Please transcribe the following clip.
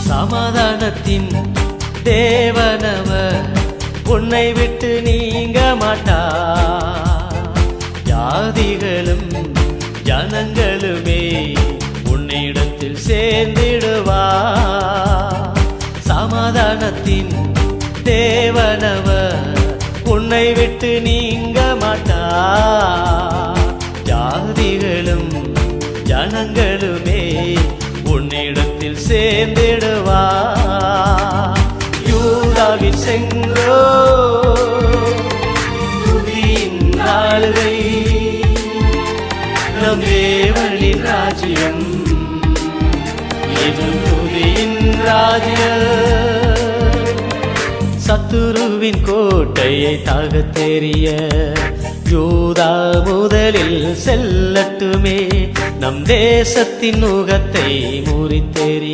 சமாதானத்தின் தேவனவர் உன்னை விட்டு நீங்க மாட்டார். ஜாதிகளும் ஜனங்களுமே உன்னிடத்தில் சேர்ந்திடுவார். சமாதானத்தின் தேவனவர் உன்னை விட்டு நீங்க மாட்டார். ஜாதிகளும் ஜனங்களுமே உன்னிடத்தில் சேர்ந்திடுவார். யூதாவின் செங்கோ துதியின் ஆளுகை, நம் தேவனின் ராஜ்யம் இது துதியின் ராஜ்யம். சத்துருவின் கோட்டையை தகர்த்தெறிய யூதா முதலில் செல்லட்டுமே, நம் தேசத்தின் நுகத்தை முறித்தெறிய